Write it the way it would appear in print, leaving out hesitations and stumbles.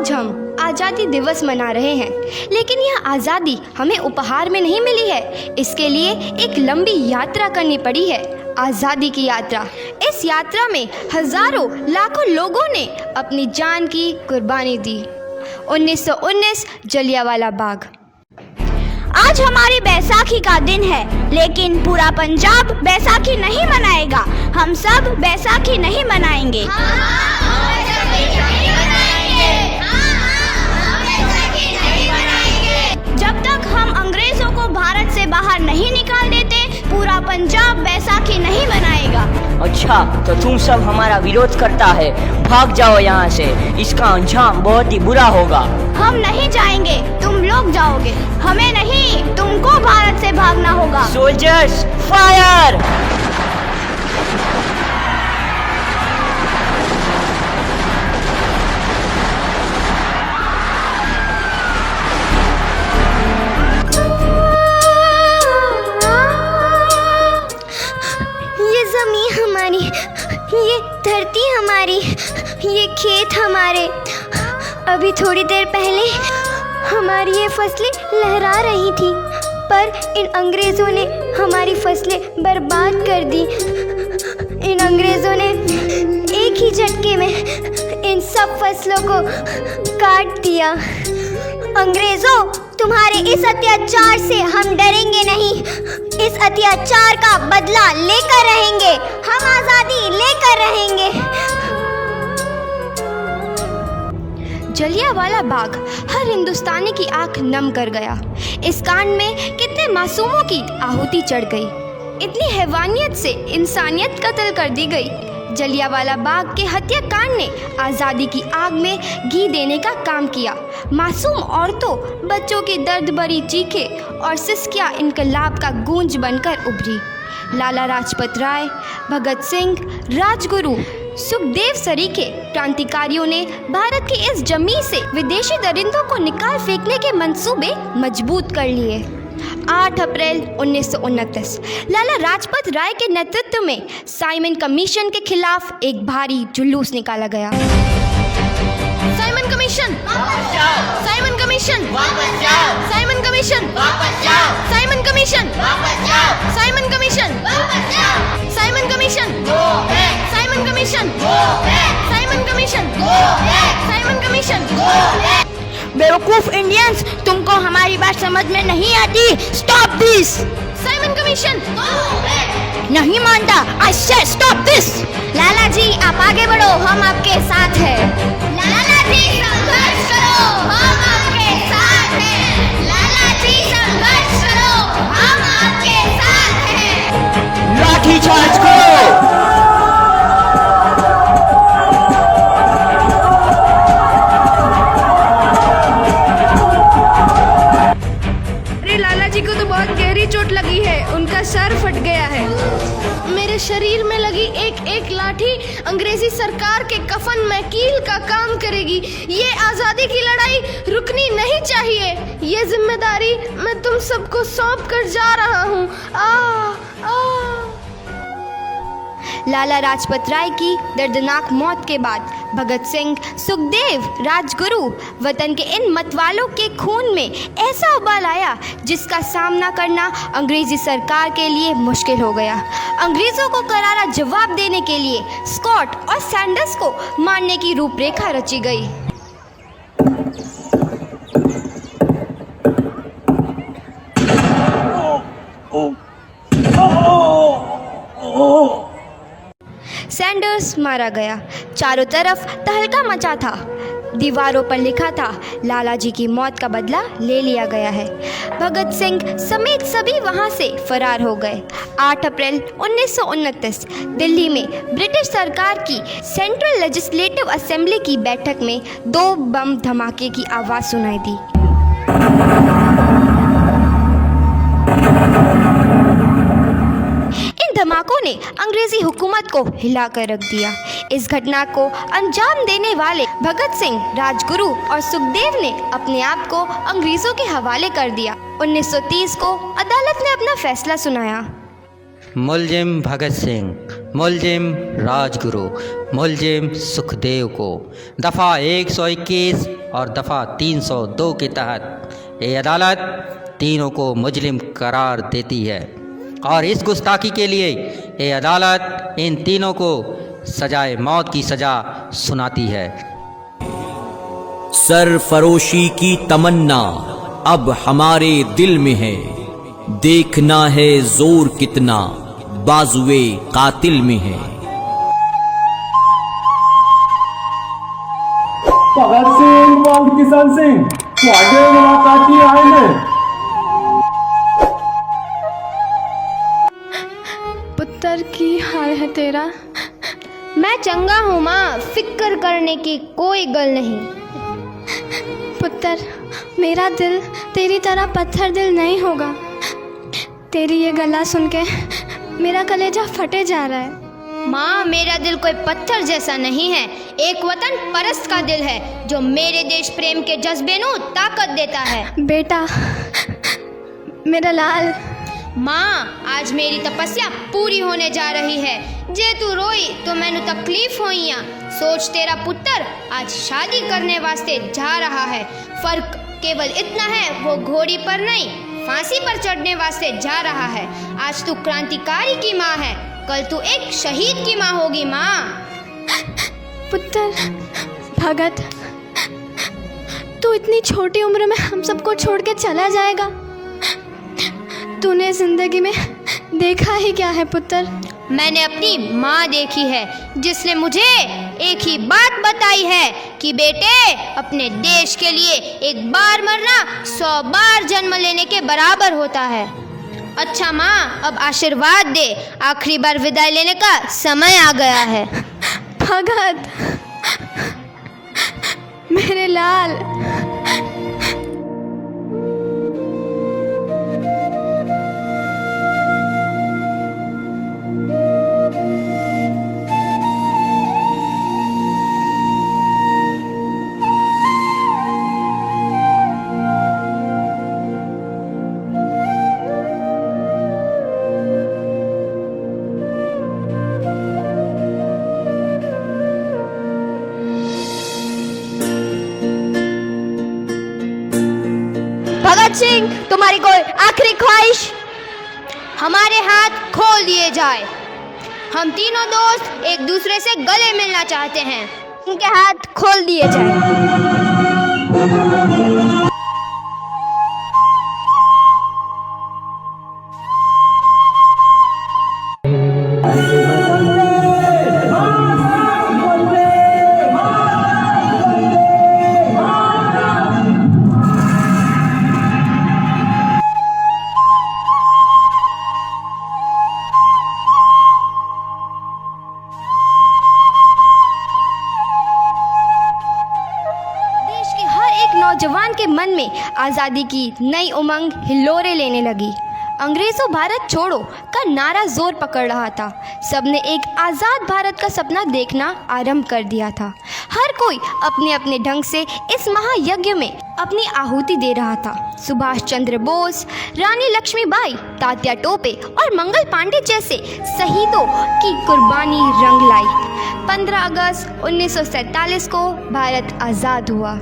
आज हम आज़ादी दिवस मना रहे हैं, लेकिन यह आज़ादी हमें उपहार में नहीं मिली है। इसके लिए एक लंबी यात्रा करनी पड़ी है, आज़ादी की यात्रा। इस यात्रा में हजारों लाखों लोगों ने अपनी जान की कुर्बानी दी। 1919 जलियांवाला बाग। आज हमारी बैसाखी का दिन है, लेकिन पूरा पंजाब बैसाखी नहीं मनाएगा। हम सब बैसाखी नहीं मनाएंगे। जब तक हम अंग्रेजों को भारत से बाहर नहीं निकाल देते, पूरा पंजाब बैसाखी नहीं मनाएगा। अच्छा, तो तुम सब हमारा विरोध करता है, भाग जाओ यहाँ से। इसका अंजाम बहुत ही बुरा होगा। हम नहीं जाएंगे, तुम लोग जाओगे। हमें नहीं, तुमको भारत से भागना होगा। Soldiers fire! ये ज़मीन हमारी, ये धरती हमारी, ये खेत हमारे। अभी थोड़ी देर पहले हमारी ये फसलें लहरा रही थी, पर इन अंग्रेज़ों ने हमारी फसलें बर्बाद कर दी। इन अंग्रेज़ों ने एक ही झटके में इन सब फसलों को काट दिया। अंग्रेज़ों, तुम्हारे इस अत्याचार से हम डरेंगे नहीं। इस अत्याचार का बदला लेकर रहेंगे। हम आज़ादी लेकर रहेंगे। जलियांवाला बाग हर हिंदुस्तानी की आंख नम कर गया। इस कांड में कितने मासूमों की आहुति चढ़ गई। इतनी हैवानियत से इंसानियत कत्ल कर दी गई। जलियांवाला बाग के हत्याकांड ने आज़ादी की आग में घी देने का काम किया। मासूम औरतों, बच्चों की दर्द भरी चीखें और सिसकियां इनकलाब का गूंज बनकर उभरी। लाला लाजपत राय, भगत सिंह, राजगुरु, सुखदेव सरीखे क्रांतिकारियों ने भारत की इस जमीन से विदेशी दरिंदों को निकाल फेंकने के मंसूबे मजबूत कर लिए। 8 अप्रैल 1929 लाला लाजपत राय के नेतृत्व में साइमन कमीशन के खिलाफ एक भारी जुलूस निकाला गया। Simon commission, Simon commission, Simon commission, Simon commission, Simon commission, Simon commission, Simon commission, Simon commission, Simon commission. बेवकूफ इंडियंस, तुमको हमारी बात समझ में नहीं आती। Stop this. साइमन कमीशन नहीं मानता। आई से स्टॉप दिस। लाला जी, आप आगे बढ़ो, हम आपके साथ हैं। लाला जी, संघर्ष करो, हम आपके साथ हैं। लाला जी, संघर्ष करो, हम आपके साथ हैं। लाठी चार्ज करो! लाला जी को तो बहुत गहरी चोट लगी है, उनका सर फट गया है। मेरे शरीर में लगी एक एक लाठी अंग्रेजी सरकार के कफन में कील का काम करेगी। ये आज़ादी की लड़ाई रुकनी नहीं चाहिए। ये जिम्मेदारी मैं तुम सबको सौंप कर जा रहा हूँ। लाला लाजपत राय की दर्दनाक मौत के बाद भगत सिंह, सुखदेव, राजगुरु, वतन के इन मतवालों के खून में ऐसा उबाल आया जिसका सामना करना अंग्रेजी सरकार के लिए मुश्किल हो गया। अंग्रेज़ों को करारा जवाब देने के लिए स्कॉट और सैंडर्स को मारने की रूपरेखा रची गई। सैंडर्स मारा गया। चारों तरफ तहलका मचा था। दीवारों पर लिखा था, लाला जी की मौत का बदला ले लिया गया है। भगत सिंह समेत सभी वहां से फरार हो गए। 8 अप्रैल 1929 दिल्ली में ब्रिटिश सरकार की सेंट्रल लेजिस्लेटिव असेंबली की बैठक में 2 बम धमाके की आवाज़ सुनाई दी। धमाकों ने अंग्रेजी हुकूमत को हिला कर रख दिया। इस घटना को अंजाम देने वाले भगत सिंह, राजगुरु और सुखदेव ने अपने आप को अंग्रेजों के हवाले कर दिया। 1930 को अदालत ने अपना फैसला सुनाया। मुलजिम भगत सिंह मुलजिम राजगुरु मुलजिम सुखदेव को दफ़ा 121 और दफ़ा 302 के तहत ये अदालत तीनों को मुजरिम करार देती है और इस गुस्ताखी के लिए ये अदालत इन तीनों को सजाए मौत की सज़ा सुनाती है। सरफरोशी की तमन्ना अब हमारे दिल में है, देखना है जोर कितना बाजुए कातिल में है। भगत सिंह और किशन सिंह ਤੁਹਾਡੇ ਮੁਲਾਕਾਤੀ ਆਏ ਨੇ। पुत्र की हाल है तेरा? मैं चंगा हूँ माँ, फिक्र करने की कोई गल नहीं। पुत्र, मेरा दिल तेरी तरह पत्थर दिल नहीं होगा। तेरी ये गला सुन के मेरा कलेजा फटे जा रहा है। माँ, मेरा दिल कोई पत्थर जैसा नहीं है, एक वतन परस्त का दिल है जो मेरे देश प्रेम के जज्बे नू ताकत देता है। बेटा, मेरा लाल। माँ, आज मेरी तपस्या पूरी होने जा रही है। जे तू रोई तो मैनू तकलीफ होइया। सोच, तेरा पुत्र आज शादी करने वास्ते जा रहा है। फर्क केवल इतना है, वो घोड़ी पर नहीं फांसी पर चढ़ने वास्ते जा रहा है। आज तू क्रांतिकारी की माँ है, कल तू एक शहीद की माँ होगी। माँ। पुत्र भगत, तू इतनी छोटी उम्र में हम सबको छोड़ के चला जाएगा? तूने जिंदगी में देखा ही क्या है पुत्र? मैंने अपनी माँ देखी है, जिसने मुझे एक ही बात बताई है कि बेटे, अपने देश के लिए एक बार मरना 100 बार जन्म लेने के बराबर होता है। अच्छा माँ, अब आशीर्वाद दे, आखिरी बार विदाई लेने का समय आ गया है। भगत, मेरे लाल। भगत सिंह, तुम्हारी कोई आखिरी ख्वाहिश? हमारे हाथ खोल दिए जाए। हम तीनों दोस्त एक दूसरे से गले मिलना चाहते हैं। उनके हाथ खोल दिए जाए। नौजवान के मन में आज़ादी की नई उमंग हिलोरे लेने लगी। अंग्रेज़ों भारत छोड़ो का नारा जोर पकड़ रहा था। सबने एक आज़ाद भारत का सपना देखना आरंभ कर दिया था। हर कोई अपने अपने ढंग से इस महायज्ञ में अपनी आहुति दे रहा था। सुभाष चंद्र बोस, रानी लक्ष्मीबाई, तात्या टोपे और मंगल पांडे जैसे शहीदों की कुर्बानी रंग लाई। 15 अगस्त 1947 को भारत आज़ाद हुआ।